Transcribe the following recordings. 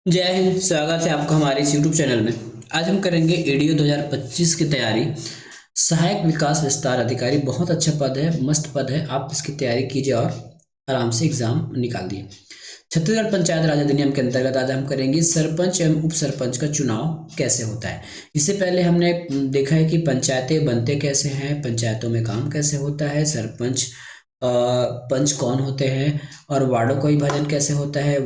जय हिंद। स्वागत है आपका हमारे इस यूट्यूब चैनल में। आज हम करेंगे एडीओ 2025 की तैयारी। सहायक विकास विस्तार अधिकारी बहुत अच्छा पद है, मस्त पद है। आप इसकी तैयारी कीजिए और आराम से एग्जाम निकाल दिए। छत्तीसगढ़ पंचायत राज अधिनियम के अंतर्गत आज हम करेंगे सरपंच एवं उप सरपंच का चुनाव कैसे होता है। इससे पहले हमने देखा है कि पंचायतें बनते कैसे हैं, पंचायतों में काम कैसे होता है, सरपंच पंच कौन होते हैं, और वार्डों का विभाजन कैसे होता है,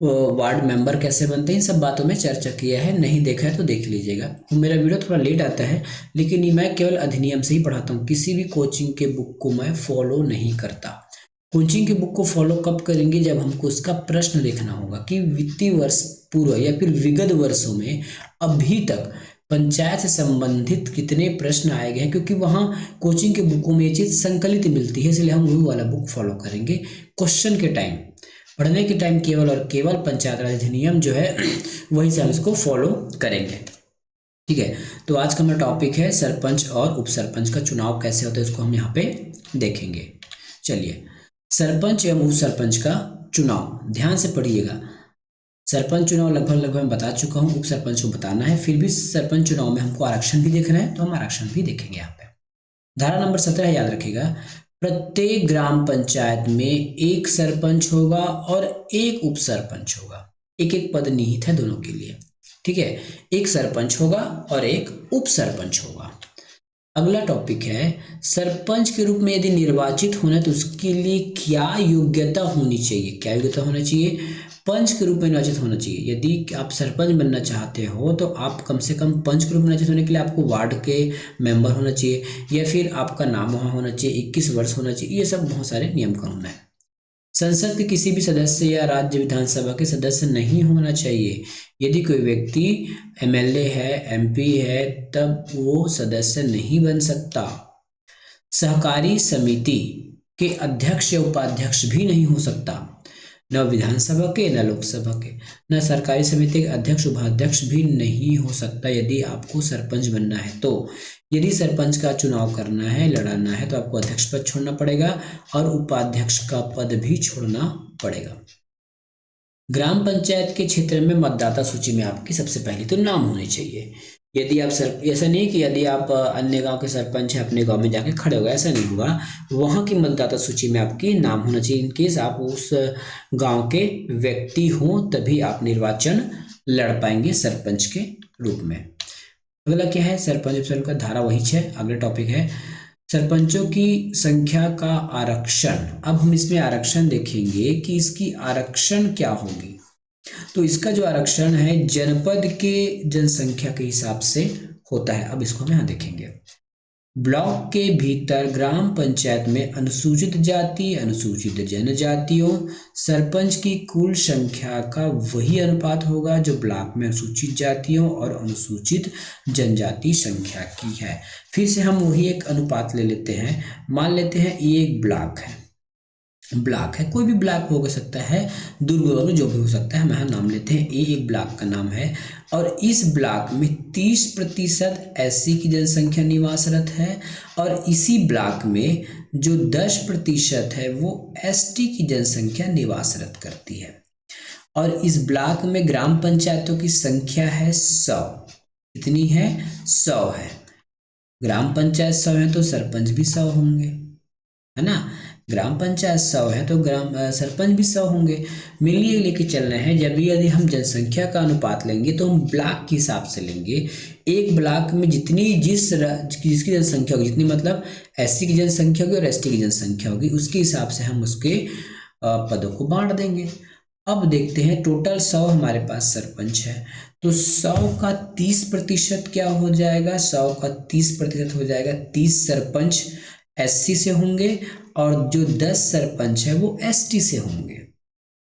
वार्ड मेंबर कैसे बनते हैं, इन सब बातों में चर्चा किया है। नहीं देखा है तो देख लीजिएगा। मेरा वीडियो थोड़ा लेट आता है, लेकिन ये मैं केवल अधिनियम से ही पढ़ाता हूँ। किसी भी कोचिंग के बुक को मैं फॉलो नहीं करता। कोचिंग के बुक को फॉलो कब करेंगे, जब हमको उसका प्रश्न देखना होगा कि वित्तीय वर्ष पूर्व या फिर विगत वर्षों में अभी तक पंचायत से संबंधित कितने प्रश्न आए गए हैं, क्योंकि वहाँ कोचिंग के बुकों में ये चीज़ संकलित मिलती है। इसलिए हम वो वाला बुक फॉलो करेंगे। क्वेश्चन के टाइम, पढ़ने के टाइम केवल और केवल पंचायत राज अधिनियम जो है वही से हम इसको फॉलो करेंगे। ठीक है, तो आज का हमारा टॉपिक है सरपंच और उप सरपंच का चुनाव कैसे होता है, इसको हम यहाँ पे देखेंगे। चलिए, सरपंच एवं उप सरपंच का चुनाव ध्यान से पढ़िएगा। सरपंच चुनाव लगभग लगभग मैं बता चुका हूँ, उप सरपंच को बताना है। फिर भी सरपंच चुनाव में हमको आरक्षण भी देखना है, तो हम आरक्षण भी देखेंगे यहाँ पे। धारा नंबर 17 याद रखिएगा। प्रत्येक ग्राम पंचायत में एक सरपंच होगा और एक उप सरपंच होगा। एक एक पद निहित है दोनों के लिए। ठीक है, एक सरपंच होगा और एक उप सरपंच होगा। अगला टॉपिक है, सरपंच के रूप में यदि निर्वाचित होना है तो उसके लिए क्या योग्यता होनी चाहिए। क्या योग्यता होना चाहिए? पंच के रूप में निर्वाचित होना चाहिए। यदि आप सरपंच बनना चाहते हो तो आप कम से कम पंच के रूप में निर्वाचित होने के लिए आपको वार्ड के मेंबर होना चाहिए, या फिर आपका नाम वहाँ होना चाहिए, 21 वर्ष होना चाहिए। ये सब बहुत सारे नियम कानून है। संसद के किसी भी सदस्य या राज्य विधानसभा के सदस्य नहीं होना चाहिए। यदि कोई व्यक्ति एमएलए है, एमपी है, तब वो सदस्य नहीं बन सकता। सहकारी समिति के अध्यक्ष या उपाध्यक्ष भी नहीं हो सकता, न विधानसभा के न लोकसभा के। न सरकारी समिति के अध्यक्ष उपाध्यक्ष भी नहीं हो सकता यदि आपको सरपंच बनना है तो। यदि सरपंच का चुनाव करना है, लड़ाना है, तो आपको अध्यक्ष पद छोड़ना पड़ेगा और उपाध्यक्ष का पद भी छोड़ना पड़ेगा। ग्राम पंचायत के क्षेत्र में मतदाता सूची में आपकी सबसे पहले तो नाम होने चाहिए। यदि आप ऐसा नहीं कि यदि आप अन्य गांव के सरपंच हैं अपने गांव में जाके खड़े हो गए, ऐसा नहीं होगा। वहां की मतदाता सूची में आपकी नाम होना चाहिए। इनकेस आप उस गांव के व्यक्ति हो तभी आप निर्वाचन लड़ पाएंगे सरपंच के रूप में। अगला क्या है? सरपंच का धारा वही 6। अगला टॉपिक है सरपंचों की संख्या का आरक्षण। अब हम इसमें आरक्षण देखेंगे कि इसकी आरक्षण क्या होगी। तो इसका जो आरक्षण है जनपद के जनसंख्या के हिसाब से होता है। अब इसको हम यहाँ देखेंगे। ब्लॉक के भीतर ग्राम पंचायत में अनुसूचित जाति, अनुसूचित जनजातियों सरपंच की कुल संख्या का वही अनुपात होगा जो ब्लॉक में अनुसूचित जातियों और अनुसूचित जनजाति संख्या की है। फिर से हम वही एक अनुपात ले लेते हैं। मान लेते हैं ये एक ब्लॉक है, कोई भी ब्लॉक हो सकता है, दुर्ग में जो भी हो सकता है। हम यहाँ नाम लेते हैं, ए एक ब्लॉक का नाम है और इस ब्लॉक में 30% एससी की जनसंख्या निवासरत है और इसी ब्लॉक में जो 10% है वो एसटी की जनसंख्या निवासरत करती है। और इस ब्लॉक में ग्राम पंचायतों की संख्या है 100। कितनी है? 100 है। ग्राम पंचायत 100 है तो सरपंच भी 100 होंगे, है ना। ग्राम पंचायत 100 है तो सरपंच भी 100 होंगे। मिलिए लेके चलना है। जब यदि हम जनसंख्या का अनुपात लेंगे तो हम ब्लॉक के हिसाब से लेंगे। एक ब्लॉक में जिसकी जनसंख्या होगी, जितनी मतलब एससी की जनसंख्या होगी और एसटी की जनसंख्या होगी, उसके हिसाब से हम उसके पदों को बांट देंगे। अब देखते हैं, टोटल 100 हमारे पास सरपंच है तो 100 का 30% क्या हो जाएगा? 100 का 30% हो जाएगा 30 सरपंच एससी से होंगे और जो 10 सरपंच है वो एसटी से होंगे।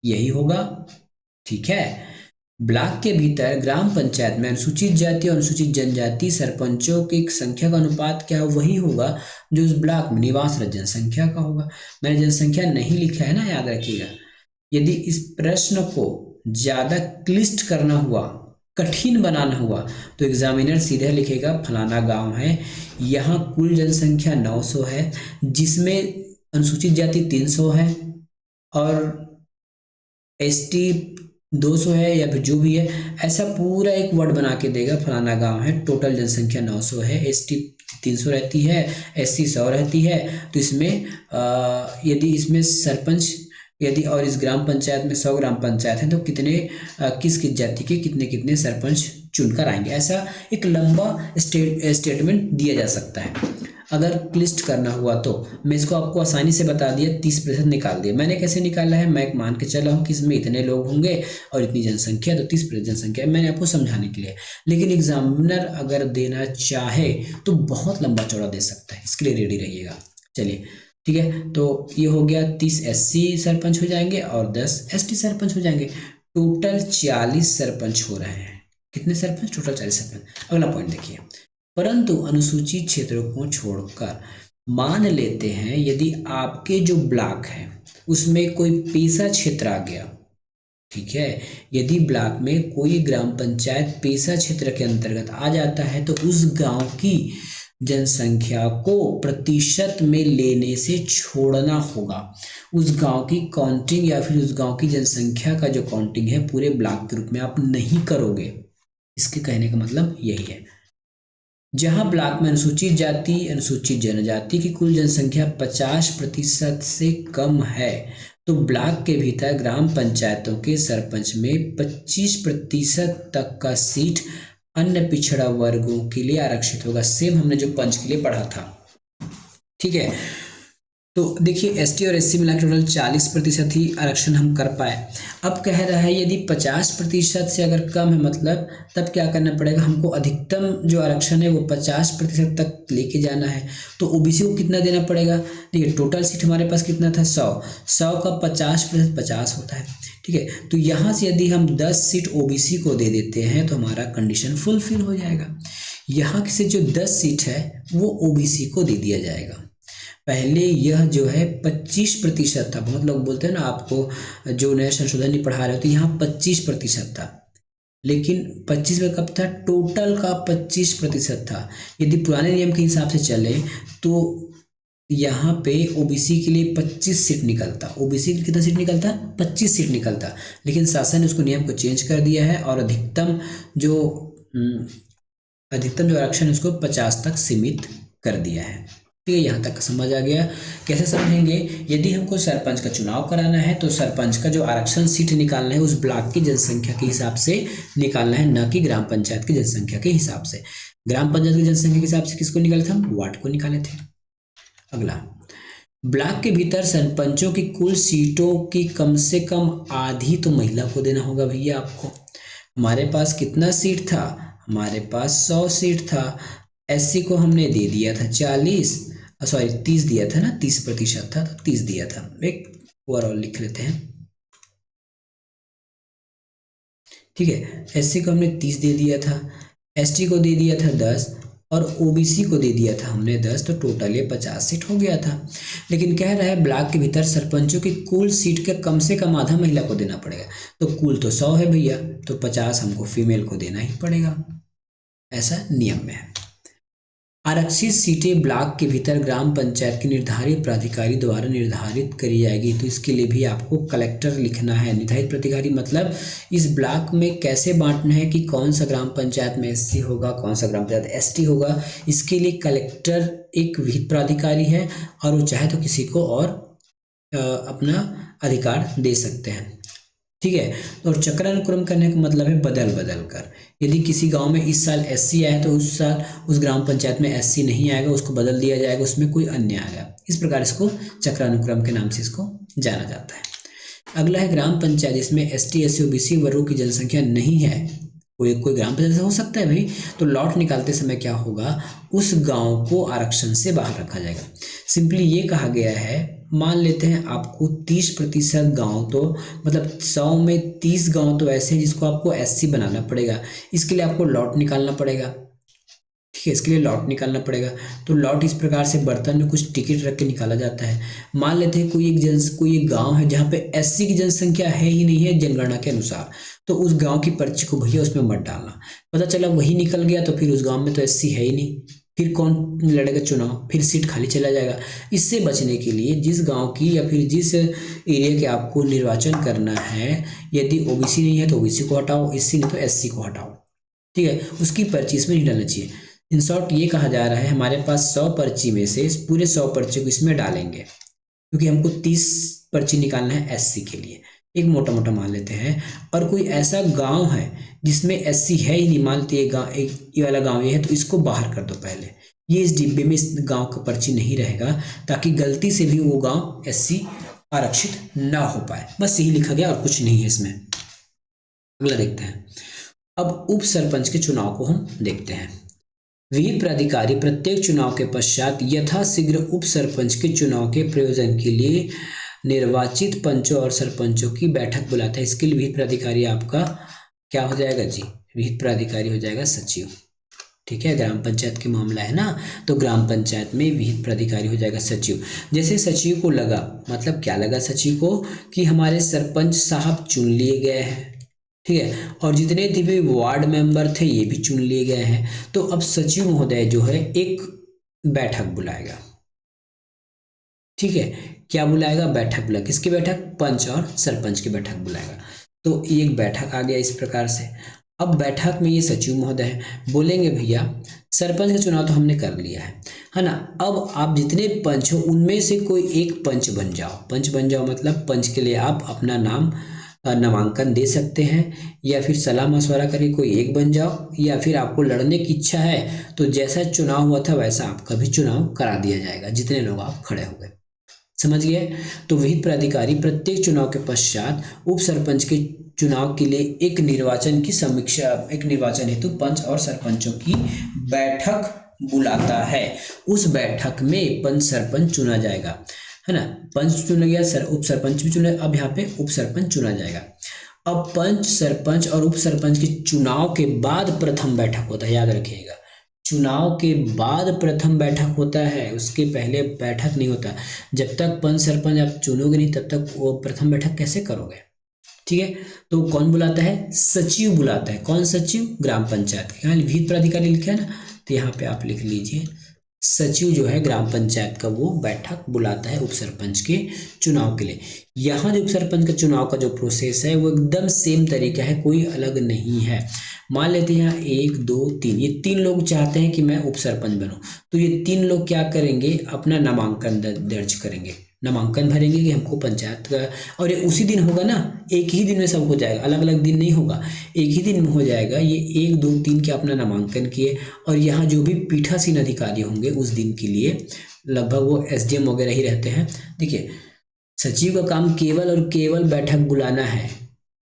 यही होगा, ठीक है। ब्लॉक के भीतर ग्राम पंचायत में अनुसूचित जाति और अनुसूचित जनजाति सरपंचों की संख्या का अनुपात क्या वही होगा जो उस ब्लॉक में निवासरत जनसंख्या का होगा। मैंने जनसंख्या नहीं लिखा है ना, याद रखिएगा। यदि इस प्रश्न को ज्यादा क्लिष्ट करना हुआ, कठिन बनाना हुआ, तो एग्जामिनर सीधे लिखेगा फलाना गांव है, यहाँ कुल जनसंख्या 900 है, जिसमें अनुसूचित जाति 300 है और एसटी 200 है या फिर जो भी है, ऐसा पूरा एक वर्ड बना के देगा। फलाना गांव है, टोटल जनसंख्या 900 है, एसटी 300 रहती है, एससी 100 रहती है। तो इसमें यदि इसमें सरपंच, यदि और इस ग्राम पंचायत में 100 ग्राम पंचायत है तो कितने किस किस जाति के कितने कितने सरपंच चुनकर आएंगे, ऐसा एक लंबा स्टेटमेंट दिया जा सकता है। अगर लिस्ट करना हुआ तो मैं इसको आपको आसानी से बता दिया, 30% निकाल दिया। मैंने कैसे निकाला है, मैं मान के चला हूँ कि इसमें इतने लोग होंगे और इतनी जनसंख्या, तो 30% जनसंख्या मैंने आपको समझाने के लिए। लेकिन एग्जामिनर अगर देना चाहे तो बहुत लंबा चौड़ा दे सकता है, इसके लिए रेडी रहिएगा। चलिए ठीक है, तो ये हो गया 30 एससी सरपंच हो जाएंगे और 10 एसटी सरपंच हो जाएंगे। टोटल 40 सरपंच हो रहे हैं। कितने सरपंच? टोटल 40 सरपंच। अगला पॉइंट देखिए, परंतु अनुसूचित क्षेत्रों को छोड़कर मान लेते हैं यदि आपके जो ब्लॉक है उसमें कोई पेशा क्षेत्र आ गया, ठीक है, यदि ब्लॉक में कोई ग्राम पंचायत पेशा क्षेत्र के अंतर्गत आ जाता है तो उस गांव की जनसंख्या को प्रतिशत में लेने से छोड़ना होगा। उस गांव की काउंटिंग या फिर उस गांव की जनसंख्या का जो काउंटिंग है पूरे ब्लॉक के रूप में आप नहीं करोगे। इसके कहने का मतलब यही है, जहां ब्लॉक में अनुसूचित जाति अनुसूचित जनजाति की कुल जनसंख्या 50% से कम है तो ब्लॉक के भीतर ग्राम पंचायतों के सरपंच में 25% तक का सीट अन्य पिछड़ा वर्गों के लिए आरक्षित होगा। सेम हमने जो पंच के लिए पढ़ा था, ठीक है। तो देखिए एसटी और एससी मिला के टोटल 40% ही आरक्षण हम कर पाए। अब कह रहा है यदि 50% से अगर कम है, मतलब तब क्या करना पड़ेगा, हमको अधिकतम जो आरक्षण है वो 50% तक लेके जाना है। तो ओबीसी को कितना देना पड़ेगा? देखिए टोटल सीट हमारे पास कितना था, 100 का 50% 50 होता है, ठीक है। तो यहाँ से यदि हम 10 सीट ओबीसी को दे देते हैं तो हमारा कंडीशन फुलफिल हो जाएगा। यहाँ से जो 10 सीट है वो ओबीसी को दे दिया जाएगा। पहले यह जो है 25% था, बहुत लोग बोलते हैं ना आपको जो नए संशोधन नहीं पढ़ा रहे हो तो यहाँ 25% था, लेकिन 25 में कब था, टोटल का 25% था। यदि पुराने नियम के हिसाब से चले तो यहाँ पे ओबीसी के लिए 25 सीट निकलता, ओबीसी के लिए कितना सीट निकलता, 25 सीट निकलता। लेकिन शासन ने उसको नियम को चेंज कर दिया है और अधिकतम जो आरक्षण है उसको 50 तक सीमित कर दिया है। ठीक है, यहाँ तक समझ आ गया। कैसे समझेंगे, यदि हमको सरपंच का चुनाव कराना है तो सरपंच का जो आरक्षण सीट निकालना है उस ब्लॉक की जनसंख्या के हिसाब से निकालना है, न कि ग्राम पंचायत की जनसंख्या के हिसाब से। ग्राम पंचायत की जनसंख्या के हिसाब से किसको निकाले थे, हम वार्ड को निकाले थे। अगला, ब्लॉक के भीतर सरपंचों की कुल सीटों की कम से कम आधी तो महिला को देना होगा भैया आपको। हमारे पास कितना सीट था, हमारे पास 100 सीट था, एससी को हमने दे दिया था 30 दिया था ना, 30% था तो 30 दिया था। एक ओवरऑल लिख लेते हैं, ठीक है। एससी को हमने 30 दे दिया था, एसटी को दे दिया था 10 और ओबीसी को दे दिया था हमने 10, तो टोटल ये 50 सीट हो गया था। लेकिन कह रहा है ब्लॉक के भीतर सरपंचों की कुल सीट का कम से कम आधा महिला को देना पड़ेगा। तो कुल तो 100 है भैया, तो 50 हमको फीमेल को देना ही पड़ेगा, ऐसा नियम में है। आरक्षित सीटें ब्लॉक के भीतर ग्राम पंचायत के निर्धारित प्राधिकारी द्वारा निर्धारित करी जाएगी। तो इसके लिए भी आपको कलेक्टर लिखना है। निर्धारित प्राधिकारी मतलब इस ब्लॉक में कैसे बांटना है कि कौन सा ग्राम पंचायत में एससी होगा, कौन सा ग्राम पंचायत एसटी होगा। इसके लिए कलेक्टर एक विहित प्राधिकारी है और वो चाहे तो किसी को और अपना अधिकार दे सकते हैं, ठीक है। और चक्रानुक्रम करने का मतलब है बदल बदल कर। यदि किसी गांव में इस साल एससी आया तो उस साल उस ग्राम पंचायत में एससी नहीं आएगा, उसको बदल दिया जाएगा, उसमें कोई अन्य आएगा। इस प्रकार इसको चक्रानुक्रम के नाम से इसको जाना जाता है। अगला है ग्राम पंचायत जिसमें एसटी एससी ओबीसी वर्गों की जनसंख्या नहीं है। कोई ग्राम पंचायत हो सकता है भाई, तो लॉट निकालते समय क्या होगा, उस गांव को आरक्षण से बाहर रखा जाएगा। सिंपली ये कहा गया है, मान लेते हैं आपको 30% गांव, तो मतलब 100 में 30 गांव तो ऐसे हैं जिसको आपको एससी बनाना पड़ेगा। इसके लिए आपको लॉट निकालना पड़ेगा, ठीक है, इसके लिए लॉट निकालना पड़ेगा। तो लॉट इस प्रकार से बर्तन में कुछ टिकट रख के निकाला जाता है। मान लेते हैं कोई एक गांव है जहाँ पे एससी की जनसंख्या है ही नहीं है जनगणना के अनुसार, तो उस गांव की पर्ची को भैया उसमें मत डालना। पता चला वही निकल गया तो फिर उस गांव में तो एससी है ही नहीं, फिर कौन लड़ेगा चुनाव, फिर सीट खाली चला जाएगा। इससे बचने के लिए जिस गांव की या फिर जिस एरिया के आपको निर्वाचन करना है, यदि ओबीसी नहीं है तो ओबीसी को हटाओ, एससी नहीं तो एससी को हटाओ, ठीक है, उसकी पर्ची इसमें नहीं डालना चाहिए। इन शॉर्ट ये कहा जा रहा है हमारे पास 100 पर्ची में से पूरे 100 पर्ची को इसमें डालेंगे, क्योंकि हमको 30 पर्ची निकालना है एससी के लिए, एक मोटा मोटा मान लेते हैं। और कोई ऐसा गांव है जिसमें एससी है ही नहीं, मान लेते ये गाँव, ये वाला गांव ये है, तो इसको बाहर कर दो पहले, ये इस डिब्बे में इस गांव का पर्ची नहीं रहेगा, ताकि गलती से भी वो गांव एससी आरक्षित ना हो पाए। बस यही लिखा गया और कुछ नहीं है इसमें। अगला देखते हैं। अब उप सरपंच के चुनाव को हम देखते हैं। विहित प्राधिकारी प्रत्येक चुनाव के पश्चात यथाशीघ्र उप सरपंच के चुनाव के प्रयोजन के लिए निर्वाचित पंचों और सरपंचों की बैठक बुलाता है। इसके लिए विहित प्राधिकारी आपका क्या हो जाएगा जी, विहित प्राधिकारी हो जाएगा सचिव, ठीक है। ग्राम पंचायत के मामला है ना, तो ग्राम पंचायत में विहित प्राधिकारी हो जाएगा सचिव। जैसे सचिव को लगा, मतलब क्या लगा सचिव को, कि हमारे सरपंच साहब चुन लिए गए हैं, ठीक है, और जितने भी वार्ड मेंबर थे ये भी चुन लिए गए हैं, तो अब सचिव महोदय जो है एक बैठक बुलाएगा, ठीक है। क्या बुलाएगा, बैठक बुला, किसकी बैठक, पंच और सरपंच की बैठक बुलाएगा। तो एक बैठक आ गया इस प्रकार से। अब बैठक में ये सचिव महोदय बोलेंगे भैया सरपंच का चुनाव तो हमने कर लिया है ना, अब आप जितने पंच हो उनमें से कोई एक पंच बन जाओ। पंच बन जाओ मतलब पंच के लिए आप अपना नाम नामांकन दे सकते हैं, या फिर सलाह मशवरा करके कोई एक बन जाओ, या फिर आपको लड़ने की इच्छा है तो जैसा चुनाव हुआ था वैसा आपका भी चुनाव करा दिया जाएगा, जितने लोग आप खड़े हो गए। समझ गए। तो विहित प्राधिकारी प्रत्येक चुनाव के पश्चात उप सरपंच के चुनाव के लिए एक निर्वाचन की समीक्षा, एक निर्वाचन हेतु पंच और सरपंचों की बैठक बुलाता है। उस बैठक में पंच सरपंच चुना जाएगा, है ना, पंच चुना गया, उप सरपंच भी चुना, अब यहाँ पे उप सरपंच चुना जाएगा। अब पंच सरपंच और उप सरपंच के चुनाव के बाद प्रथम बैठक होता है, याद रखिएगा, चुनाव के बाद प्रथम बैठक होता है, उसके पहले बैठक नहीं होता। जब तक पंच सरपंच आप चुनोगे नहीं तब तक वो प्रथम बैठक कैसे करोगे, ठीक है। तो कौन बुलाता है, सचिव बुलाता है। कौन सचिव, ग्राम पंचायत के, यहाँ विहित प्राधिकारी लिखा है ना, तो यहाँ पे आप लिख लीजिए सचिव जो है ग्राम पंचायत का वो बैठक बुलाता है उप सरपंच के चुनाव के लिए। यहाँ जो उप सरपंच का चुनाव का जो प्रोसेस है वो एकदम सेम तरीका है, कोई अलग नहीं है। मान लेते हैं यहाँ 1 2 3, ये 3 लोग चाहते हैं कि मैं उप सरपंच बनूं, तो ये 3 लोग क्या करेंगे, अपना नामांकन दर्ज करेंगे, नामांकन भरेंगे कि हमको पंचायत का, और ये उसी दिन होगा ना, एक ही दिन में सब हो जाएगा, अलग अलग दिन नहीं होगा, एक ही दिन में हो जाएगा। ये 1 2 3 के अपना नामांकन किए, और यहाँ जो भी पीठासीन अधिकारी होंगे उस दिन के लिए लगभग वो एसडीएम वगैरह ही रहते हैं। देखिए सचिव का काम केवल और केवल बैठक बुलाना है,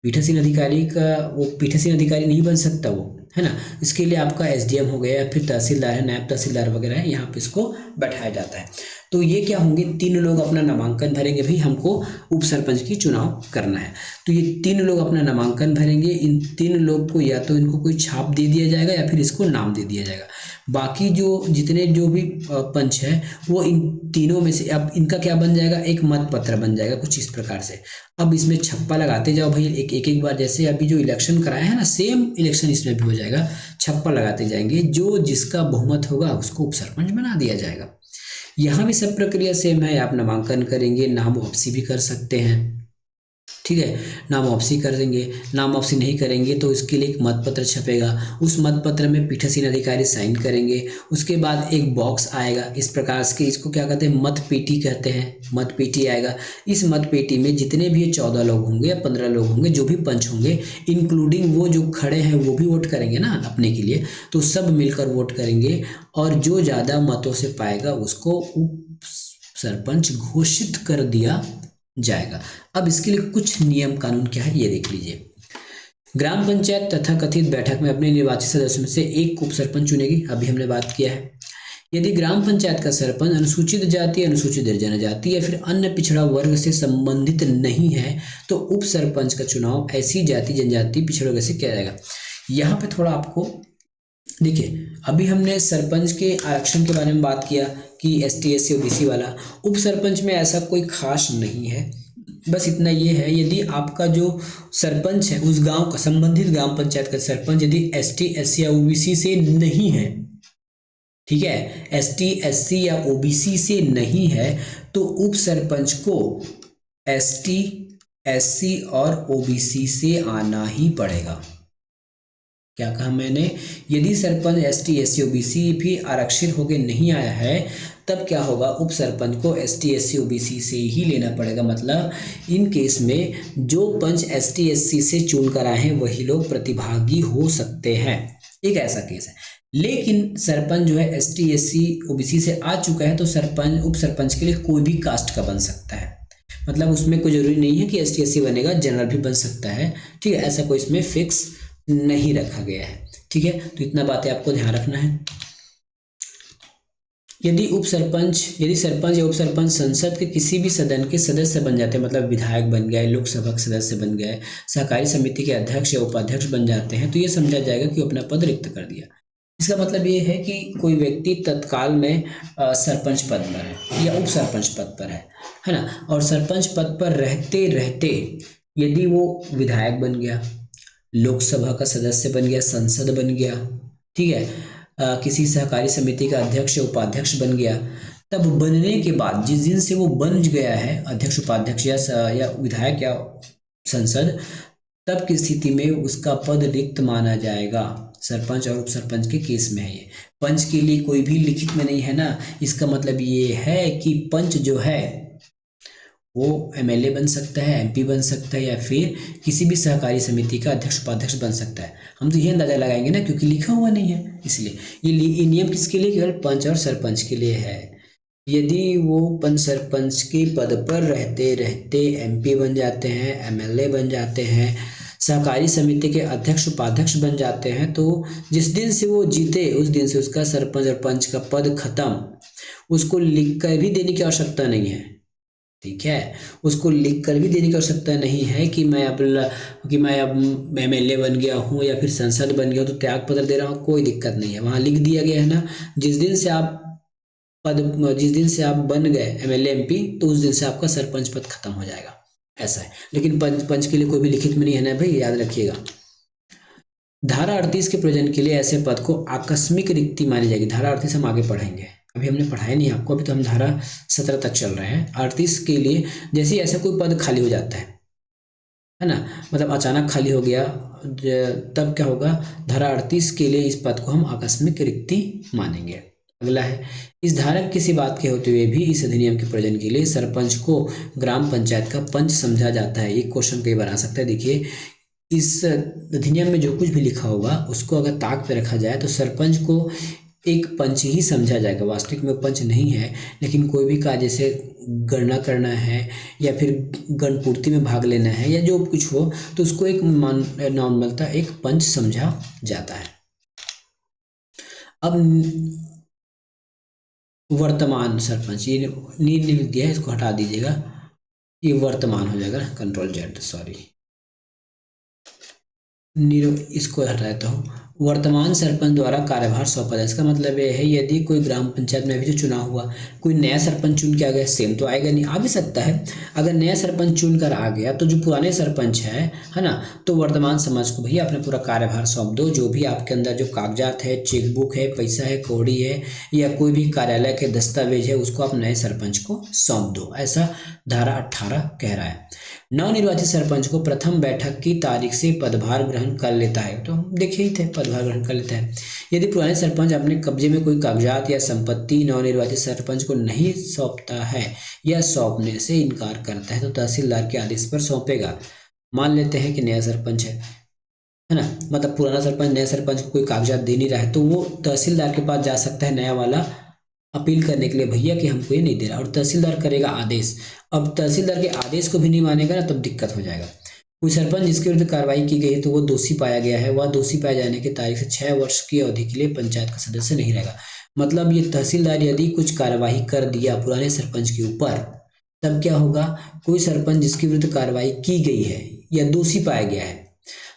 पीठासीन अधिकारी का, वो पीठासीन अधिकारी नहीं बन सकता वो, है ना, इसके लिए आपका एसडीएम हो गया या फिर तहसीलदार है, नायब तहसीलदार वगैरह है, यहाँ पे इसको बैठाया जाता है। तो ये क्या होंगे, 3 लोग अपना नामांकन भरेंगे, भाई हमको उप सरपंच की चुनाव करना है, तो ये 3 लोग अपना नामांकन भरेंगे। इन 3 लोग को या तो इनको कोई छाप दे दिया जाएगा या फिर इसको नाम दे दिया जाएगा। बाकी जो जितने जो भी पंच है वो इन तीनों में से, अब इनका क्या बन जाएगा, एक मत पत्र बन जाएगा कुछ इस प्रकार से। अब इसमें छप्पा लगाते जाओ भाई, एक बार, जैसे अभी जो इलेक्शन कराया है ना, सेम इलेक्शन इसमें भी हो जाएगा, छप्पा लगाते जाएंगे, जो जिसका बहुमत होगा उसको उप सरपंच बना दिया जाएगा। यहाँ भी सब प्रक्रिया सेम है, आप नामांकन करेंगे, नाम वापसी भी कर सकते हैं, ठीक है, नाम वापसी कर देंगे। नाम वापसी नहीं करेंगे तो इसके लिए एक मत पत्र छपेगा, उस मत पत्र में पीठासीन अधिकारी साइन करेंगे, उसके बाद एक बॉक्स आएगा इस प्रकार से, इसको क्या कहते हैं, मत पेटी कहते हैं, मत पेटी आएगा। इस मत पेटी में जितने भी 14 लोग होंगे या 15 लोग होंगे, जो भी पंच होंगे, इंक्लूडिंग वो जो खड़े हैं वो भी वोट करेंगे ना अपने के लिए, तो सब मिलकर वोट करेंगे, और जो ज़्यादा मतों से पाएगा उसको उप सरपंच घोषित कर दिया जाएगा। अब इसके लिए कुछ नियम कानून क्या है ये देख लीजिए। ग्राम पंचायत तथा कथित बैठक में अपने निर्वाचित सदस्यों में से एक उप सरपंच चुनेगी, अभी हमने बात किया है। यदि ग्राम पंचायत का सरपंच अनुसूचित जाति, अनुसूचित जनजाति या फिर अन्य पिछड़ा वर्ग से संबंधित नहीं है तो उप सरपंच का चुनाव ऐसी जाति, जनजाति, पिछड़े वर्ग से किया जाएगा। यहाँ पे थोड़ा आपको देखिए, अभी हमने सरपंच के आरक्षण के बारे में बात किया कि एसटी एससी ओबीसी वाला, उप सरपंच में ऐसा कोई खास नहीं है, बस इतना ये है, यदि आपका जो सरपंच है उस गांव का, संबंधित ग्राम पंचायत का सरपंच यदि एसटी एससी या ओबीसी से नहीं है ठीक है, एसटी एससी या ओबीसी से नहीं है तो उप सरपंच को एसटी एससी और ओबीसी से आना ही पड़ेगा। क्या कहा मैंने? यदि सरपंच एसटी एससी ओबीसी भी आरक्षित होकर नहीं आया है तब क्या होगा, उप सरपंच को एसटी एससी ओबीसी से ही लेना पड़ेगा। मतलब इन केस में जो पंच एसटी एससी से चुनकर आए हैं वही लोग प्रतिभागी हो सकते हैं, एक ऐसा केस है। लेकिन सरपंच जो है एसटी एससी ओबीसी से आ चुका है तो सरपंच उप सरपंच के लिए कोई भी कास्ट का बन सकता है। मतलब उसमें कोई जरूरी नहीं है कि एसटी एससी बनेगा, जनरल भी बन सकता है। ठीक है, ऐसा कोई इसमें फिक्स नहीं रखा गया है। ठीक है, तो इतना बातें आपको ध्यान रखना है। यदि सरपंच या उप सरपंच संसद के किसी भी सदन के सदस्य बन जाते हैं, मतलब विधायक बन गए, लोकसभा के सदस्य बन गए, सहकारी समिति के अध्यक्ष या उपाध्यक्ष बन जाते हैं तो ये समझा जाएगा कि अपना पद रिक्त कर दिया। इसका मतलब ये है कि कोई व्यक्ति तत्काल में सरपंच पद पर है या उप सरपंच पद पर है ना, और सरपंच पद पर रहते रहते यदि वो विधायक बन गया, लोकसभा का सदस्य बन गया, संसद बन गया, ठीक है, किसी सहकारी समिति का अध्यक्ष या उपाध्यक्ष बन गया, तब बनने के बाद जिस दिन से वो बन गया है अध्यक्ष उपाध्यक्ष या विधायक या संसद, तब की स्थिति में उसका पद रिक्त माना जाएगा। सरपंच और उप सरपंच के केस में है ये। पंच के लिए कोई भी लिखित में नहीं है ना, इसका मतलब ये है कि पंच जो है वो एमएलए बन सकता है, एमपी बन सकता है, या फिर किसी भी सहकारी समिति का अध्यक्ष उपाध्यक्ष बन सकता है। हम तो ये अंदाजा लगाएंगे ना, क्योंकि लिखा हुआ नहीं है इसलिए। ये नियम किसके लिए? केवल पंच और सरपंच के लिए है। यदि वो पंच सरपंच के पद पर रहते रहते एमपी बन जाते हैं, एमएलए बन जाते हैं, सहकारी समिति के अध्यक्ष उपाध्यक्ष बन जाते हैं, तो जिस दिन से वो जीते उस दिन से उसका सरपंच और पंच का पद खत्म। उसको लिख कर भी देने की आवश्यकता नहीं है। ठीक है, उसको लिख कर भी देने की आवश्यकता नहीं है कि मैं अब एमएलए बन गया हूँ या फिर सांसद बन गया हूँ तो त्याग पत्र दे रहा हूँ, कोई दिक्कत नहीं है। वहाँ लिख दिया गया है ना, जिस दिन से आप बन गए एमएलए एमपी तो उस दिन से आपका सरपंच पद खत्म हो जाएगा, ऐसा है। लेकिन पंच के लिए कोई भी लिखित में नहीं है ना भाई, याद रखिएगा। धारा 38 के प्रयोजन के लिए ऐसे पद को आकस्मिक रिक्ति मानी जाएगी। धारा 38 हम आगे पढ़ेंगे, अभी हमने पढ़ाया नहीं आपको, अभी तो हम धारा 17 तक चल रहे हैं। 38 के लिए जैसे ऐसा कोई पद खाली हो जाता है ना, मतलब अचानक खाली हो गया, तब क्या होगा, धारा 38 के लिए इस पद को हम आकस्मिक रिक्ति मानेंगे। अगला है, इस धारा किसी बात के होते हुए भी इस अधिनियम के प्रयोजन के लिए सरपंच को ग्राम पंचायत का पंच समझा जाता है। ये क्वेश्चन कई बार आ सकता है। देखिए, इस अधिनियम में जो कुछ भी लिखा होगा उसको अगर ताक पे रखा जाए तो सरपंच को एक पंच ही समझा जाएगा। वास्तविक में पंच नहीं है, लेकिन कोई भी कार्य जैसे गणना करना है या फिर गणपूर्ति में भाग लेना है या जो कुछ हो तो उसको एक नॉर्मलता एक पंच समझा जाता है। अब वर्तमान सरपंच, ये नील लिख दिया है, इसको हटा दीजिएगा, ये वर्तमान हो जाएगा, कंट्रोल जेड, सॉरी, इसको हटा देता हूँ। वर्तमान सरपंच द्वारा कार्यभार सौंपा जाए। इसका मतलब ये है यदि कोई ग्राम पंचायत में अभी जो चुनाव हुआ, कोई नया सरपंच चुन के आ गया, सेम तो आएगा नहीं, आ भी सकता है। अगर नया सरपंच चुन कर आ गया तो जो पुराने सरपंच है ना, तो वर्तमान समाज को भैया अपना पूरा कार्यभार सौंप दो। जो भी आपके अंदर जो कागजात है, चेकबुक है, पैसा है, कौड़ी है, या कोई भी कार्यालय के दस्तावेज है, उसको आप नए सरपंच को सौंप दो, ऐसा धारा 18 कह रहा है। नवनिर्वाचित सरपंच को प्रथम बैठक की तारीख से पदभार ग्रहण कर लेता है, तो हम देखे ही थे, पदभार ग्रहण कर लेता है। यदि पुराने सरपंच अपने कब्जे में कोई कागजात या संपत्ति नवनिर्वाचित सरपंच को नहीं सौंपता है या सौंपने से इनकार करता है तो तहसीलदार के आदेश पर सौंपेगा। मान लेते हैं कि नया सरपंच है ना, मतलब पुराना सरपंच नया सरपंच को कोई कागजात दे नहीं रहा है तो वो तहसीलदार के पास जा सकता है, नया वाला, अपील करने के लिए, भैया कि हमको ये नहीं दे रहा, और तहसीलदार करेगा आदेश। अब तहसीलदार के आदेश को भी नहीं मानेगा ना, तब दिक्कत हो जाएगा। कोई सरपंच जिसके विरुद्ध कार्रवाई की गई है तो वो दोषी पाया गया है, वह दोषी पाए जाने की तारीख से 6 वर्ष की अवधि के लिए पंचायत का सदस्य नहीं रहेगा। मतलब ये तहसीलदार यदि कुछ कार्यवाही कर दिया पुराने सरपंच के ऊपर, तब क्या होगा, कोई सरपंच जिसके विरुद्ध कार्रवाई की गई है या दोषी पाया गया है,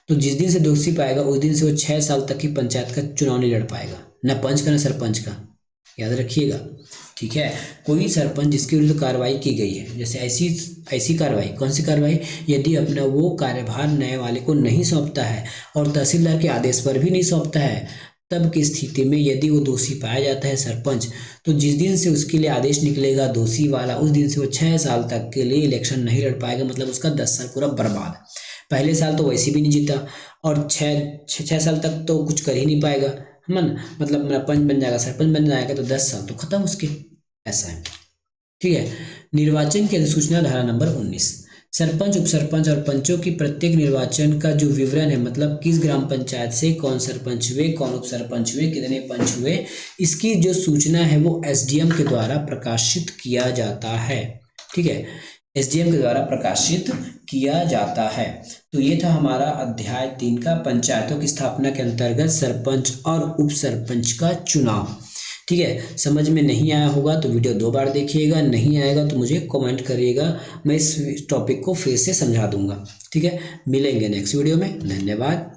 तो जिस दिन से दोषी पाएगा उस दिन से वो 6 साल तक की पंचायत का चुनाव नहीं लड़ पाएगा, न पंच का न सरपंच का, याद रखिएगा। ठीक है, कोई सरपंच जिसके विरुद्ध कार्रवाई की गई है, जैसे ऐसी कार्रवाई, कौन सी कार्रवाई, यदि अपना वो कार्यभार नए वाले को नहीं सौंपता है और तहसीलदार के आदेश पर भी नहीं सौंपता है, तब की स्थिति में यदि वो दोषी पाया जाता है सरपंच, तो जिस दिन से उसके लिए आदेश निकलेगा दोषी वाला, उस दिन से वो 6 साल तक के लिए इलेक्शन नहीं लड़ पाएगा। मतलब उसका 10 साल पूरा बर्बाद। पहले साल तो वैसे भी नहीं जीता, और छः साल तक तो कुछ कर ही नहीं पाएगा। मन मतलब मेरा पंच बन जाएगा, सरपंच बन जाएगा, तो 10 साल तो खत्म उसके। ऐसा है, ठीक है। निर्वाचन की अधिसूचना धारा नंबर 19, सरपंच, उपसरपंच और पंचों की प्रत्येक निर्वाचन का जो विवरण है, मतलब किस ग्राम पंचायत से कौन सरपंच हुए, कौन उपसरपंच हुए, कितने पंच हुए, इसकी जो सूचना है वो एसडीएम के द्वारा प्रकाशित किया जाता है। ठीक है, एसडीएम के द्वारा प्रकाशित किया जाता है। तो ये था हमारा अध्याय 3 का पंचायतों की स्थापना के अंतर्गत सरपंच और उप सरपंच का चुनाव। ठीक है, समझ में नहीं आया होगा तो वीडियो 2 बार देखिएगा, नहीं आएगा तो मुझे कमेंट करिएगा, मैं इस टॉपिक को फिर से समझा दूंगा। ठीक है, मिलेंगे नेक्स्ट वीडियो में। धन्यवाद।